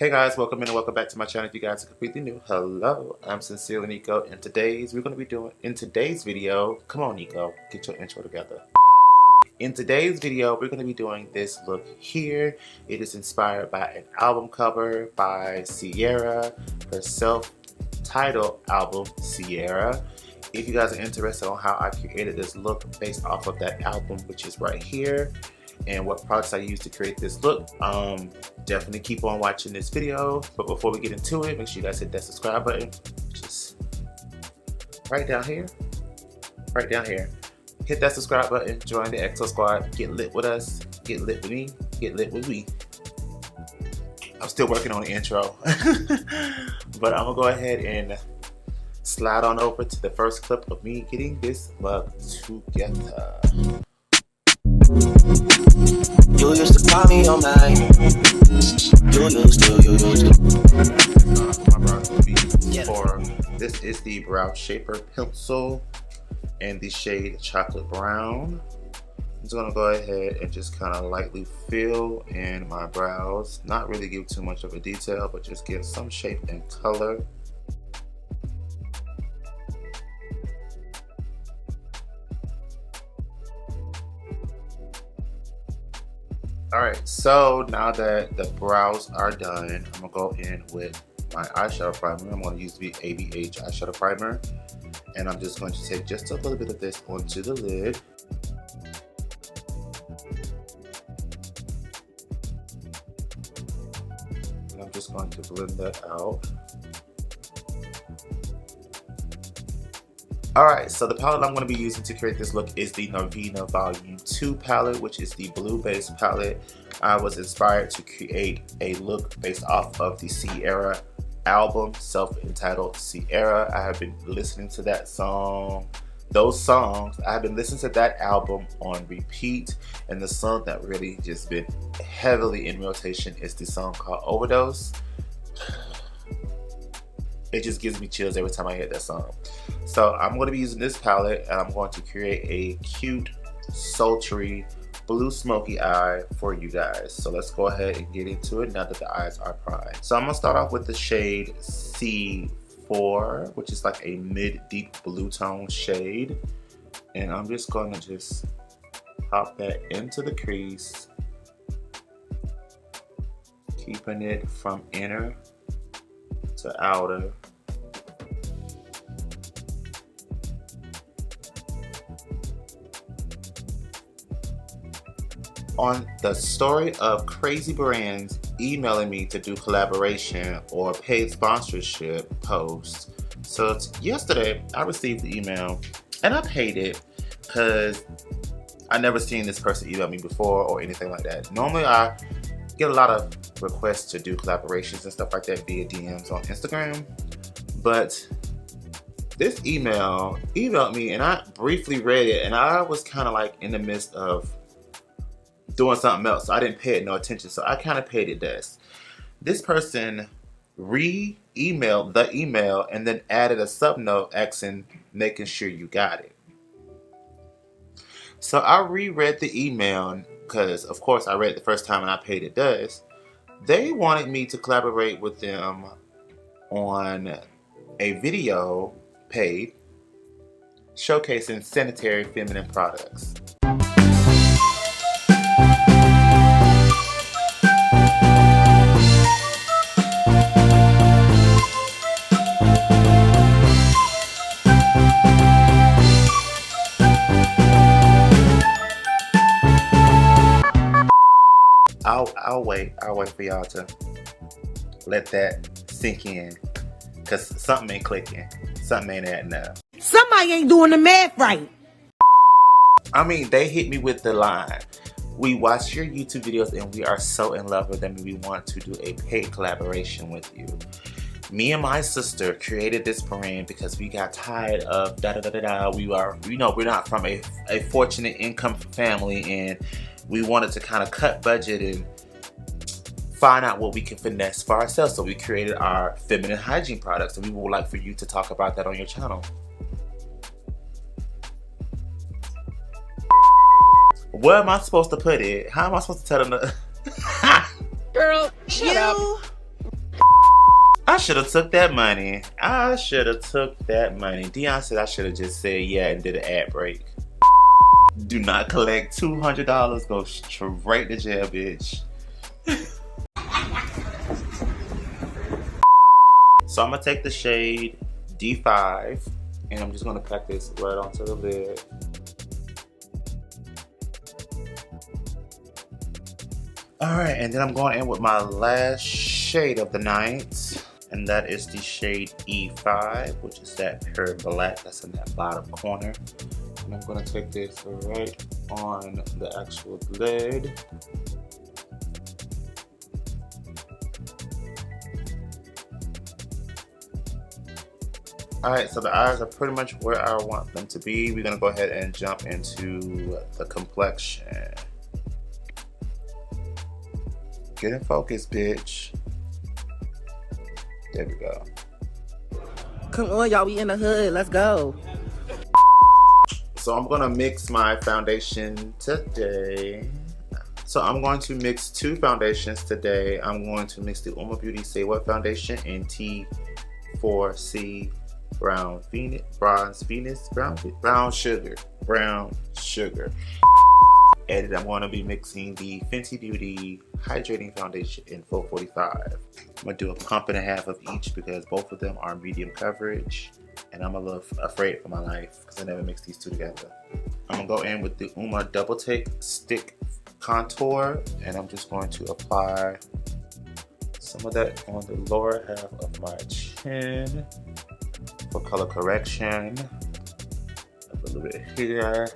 Hey guys, welcome in and welcome back to my channel. If you guys are completely new, hello, I'm sincerely Niko, and in today's video, come on Niko, get your intro together. In today's video, we're going to be doing this look here. It is inspired by an album cover by Ciara, her self-titled album, Ciara. If you guys are interested on how I created this look based off of that album, which is right here, and what products I used to create this look, definitely keep on watching this video. But before we get into it, make sure you guys hit that subscribe button, just right down here. Hit that subscribe button, join the EXO squad, get lit with us, get lit with me, get lit with we. I'm still working on the intro, but I'm gonna go ahead and slide on over to the first clip of me getting this look together. You used to call me on mine. You used to. My brow this is the Brow Shaper Pencil in the shade Chocolate Brown. I'm just gonna go ahead and just kind of lightly fill in my brows. Not really give too much of a detail, but just give some shape and color. Alright, so now that the brows are done, I'm going to go in with my eyeshadow primer. I'm going to use the ABH eyeshadow primer. And I'm just going to take just a little bit of this onto the lid. And I'm just going to blend that out. Alright, so the palette I'm going to be using to create this look is the Navina Volume 2 palette, which is the blue based palette. I was inspired to create a look based off of the Ciara album, self-entitled Ciara. I have been listening to that song, I have been listening to that album on repeat, and the song that really just been heavily in rotation is the song called Overdose. It just gives me chills every time I hear that song. So I'm going to be using this palette, and I'm going to create a cute, sultry, blue smoky eye for you guys. So let's go ahead and get into it now that the eyes are primed. So I'm going to start off with the shade C4, which is like a mid-deep blue tone shade. And I'm just going to just pop that into the crease, keeping it from inner to outer. On the story of crazy brands emailing me to do collaboration or paid sponsorship posts. So yesterday I received the email and I paid it because I never seen this person email me before or anything like that. Normally I get a lot of requests to do collaborations and stuff like that via DMs on Instagram, but this emailed me and I briefly read it, and I was kind of like in the midst of doing something else, so I didn't pay it no attention, so I kind of paid it this. This person re-emailed the email and then added a subnote asking, making sure you got it. So I reread the email because, of course, I read it the first time and I paid it this. They wanted me to collaborate with them on a video paid showcasing sanitary feminine products. I'll wait for y'all to let that sink in, because something ain't clicking. Something ain't adding up. Somebody ain't doing the math right. I mean, they hit me with the line, we watch your YouTube videos and we are so in love with them and we want to do a paid collaboration with you. Me and my sister created this brand because we got tired of da-da-da-da-da. We're not from a fortunate income family, and we wanted to kind of cut budget and find out what we can finesse for ourselves. So we created our feminine hygiene products, and we would like for you to talk about that on your channel. Where am I supposed to put it? How am I supposed to tell them to... Girl, shut up. I should have took that money. I should have took that money. Dion said I should have just said yeah and did an ad break. Do not collect $200. Go straight to jail, bitch. So I'm gonna take the shade D5 and I'm just gonna pack this right onto the lid. Alright, and then I'm going in with my last shade of the night, and that is the shade E5, which is that pure black that's in that bottom corner. And I'm gonna take this right on the actual lid. Alright, so the eyes are pretty much where I want them to be. We're gonna go ahead and jump into the complexion. Get in focus, bitch. There we go. Come on, y'all, we in the hood. Let's go. So I'm gonna mix my foundation today. So I'm going to mix two foundations today. I'm going to mix the Uoma Beauty Say What foundation in T4C brown sugar. And I'm going to be mixing the Fenty Beauty Hydrating Foundation in 445. I'm going to do a pump and a half of each because both of them are medium coverage. And I'm a little afraid for my life because I never mix these two together. I'm going to go in with the Uoma Double Take Stick Contour. And I'm just going to apply some of that on the lower half of my chin for color correction. A little bit here.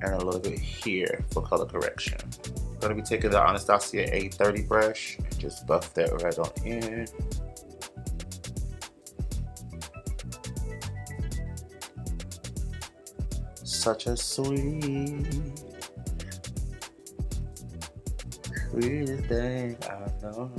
And a little bit here for color correction. I'm going to be taking the Anastasia A30 brush and just buff that right on in. Such a sweet thing I know.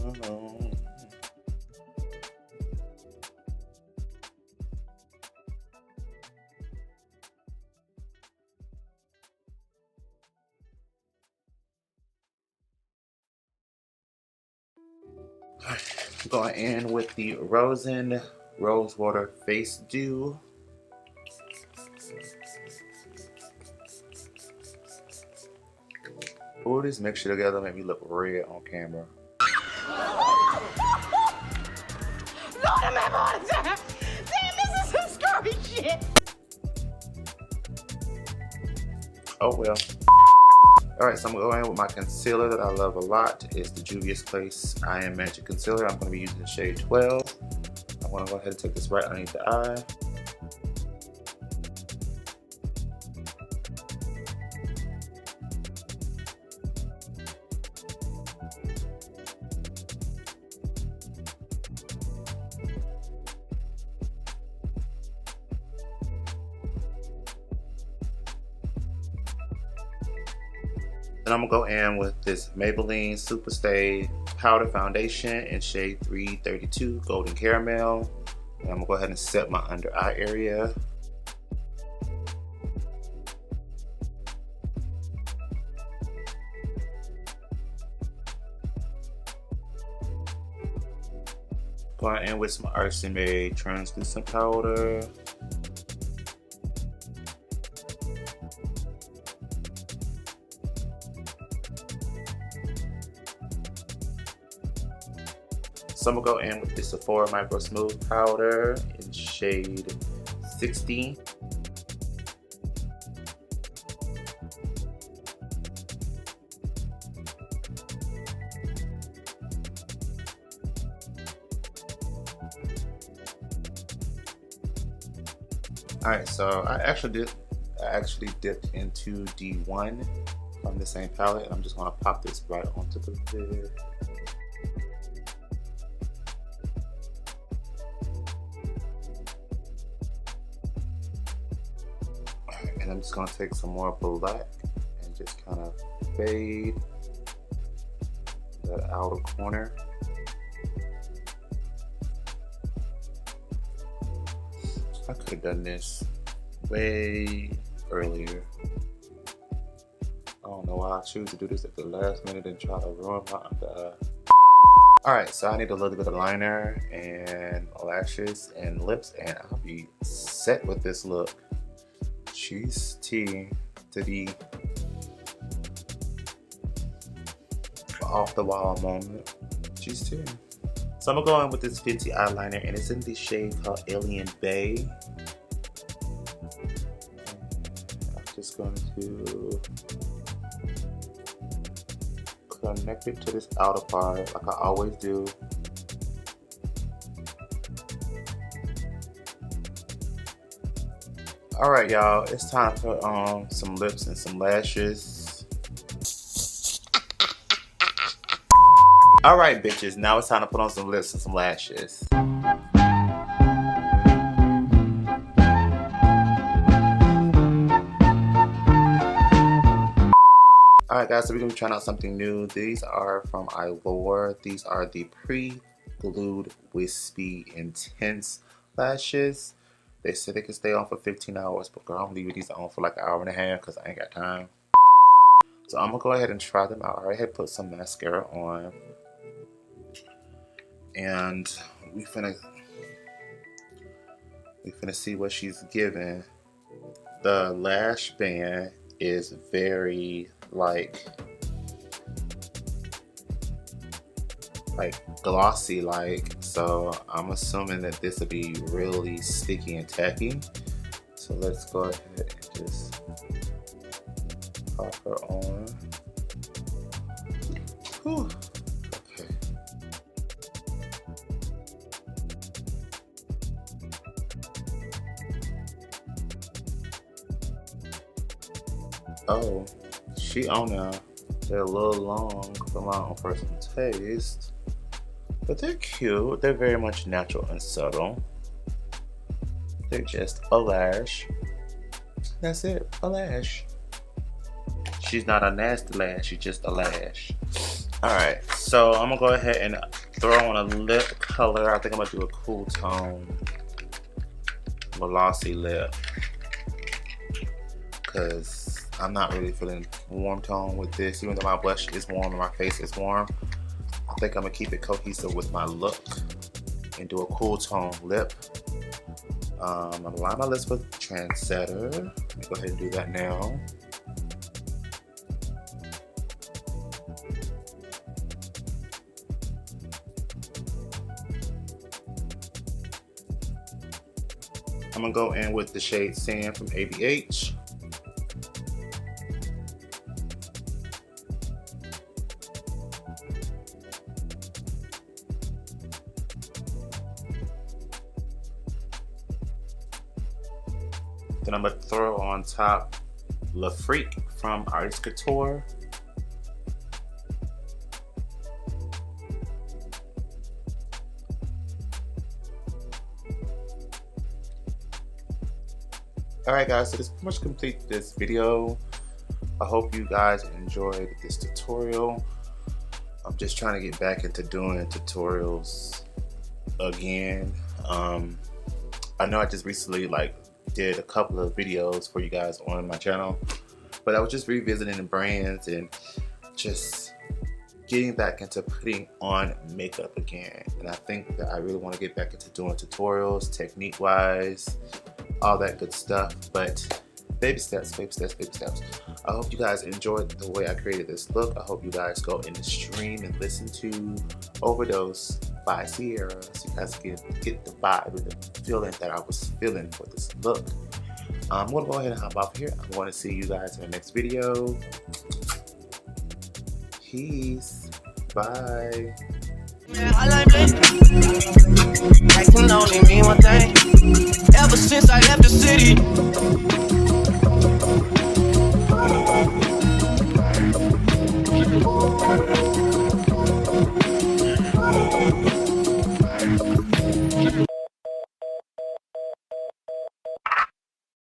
Going in with the Rosewater Face Dew. Ooh, this mixture together made me look red on camera. Lord, I'm having a heart attack. Damn, this is some scary shit. Oh well. Alright, so I'm going to go in with my concealer that I love a lot. It's the Juvia's Place I Am Magic Concealer. I'm going to be using the shade 12. I'm going to go ahead and take this right underneath the eye. Then I'm gonna go in with this Maybelline Superstay Powder Foundation in shade 332 Golden Caramel. And I'm gonna go ahead and set my under eye area. Going in with some RCMA translucent powder. So I'm gonna go in with the Sephora Micro Smooth Powder in shade 60. Alright, so I actually dipped into D1 from the same palette, and I'm just gonna pop this right onto the lid. And I'm just gonna take some more black and just kind of fade that outer corner. I could have done this way earlier. I don't know why I choose to do this at the last minute and try to ruin my under eye. Alright, so I need a little bit of liner and lashes and lips, and I'll be set with this look. She's T to the off the wall moment. She's T. So I'm gonna go in with this Fenty eyeliner, and it's in the shade called Alien Bay. I'm just going to connect it to this outer part like I always do. Alright y'all, it's time for some lips and some lashes. Alright bitches, now it's time to put on some lips and some lashes. Alright guys, so we're going to be trying out something new. These are from Eyelure. These are the pre-glued Wispy Intense lashes. They said they can stay on for 15 hours, but girl, I'm leaving these on for like an hour and a half because I ain't got time. So I'm going to go ahead and try them out. I already had put some mascara on. And we finna see what she's giving. The lash band is very like glossy like, so I'm assuming that this will be really sticky and tacky. So let's go ahead and just pop her on. Whew. Okay. Oh, she on now. They're a little long for my own personal taste, but they're cute. They're very much natural and subtle. They're just a lash. That's it, a lash. She's not a nasty lash, she's just a lash. Alright, so I'm gonna go ahead and throw on a lip color. I think I'm gonna do a cool tone, glossy lip, because I'm not really feeling warm tone with this. Even though my blush is warm and my face is warm, I think I'm gonna keep it cohesive with my look and do a cool tone lip. I'm gonna line my lips with Trendsetter. Let me go ahead and do that now. I'm gonna go in with the shade Sand from ABH. Then I'm gonna throw on top Le Freak from Artist Couture. Alright guys, so this pretty much completes this video. I hope you guys enjoyed this tutorial. I'm just trying to get back into doing tutorials again. I know I just recently did a couple of videos for you guys on my channel, but I was just revisiting the brands and just getting back into putting on makeup again. And I think that I really want to get back into doing tutorials, technique wise, all that good stuff. But baby steps, baby steps, baby steps. I hope you guys enjoyed the way I created this look. I hope you guys go in the stream and listen to Overdose by Ciara, so you guys can get the vibe and the feeling that I was feeling for this look. I'm gonna go ahead and hop off here. I'm going to see you guys in the next video. Peace. Bye. I like me. That can only mean one thing. Ever since I left the city.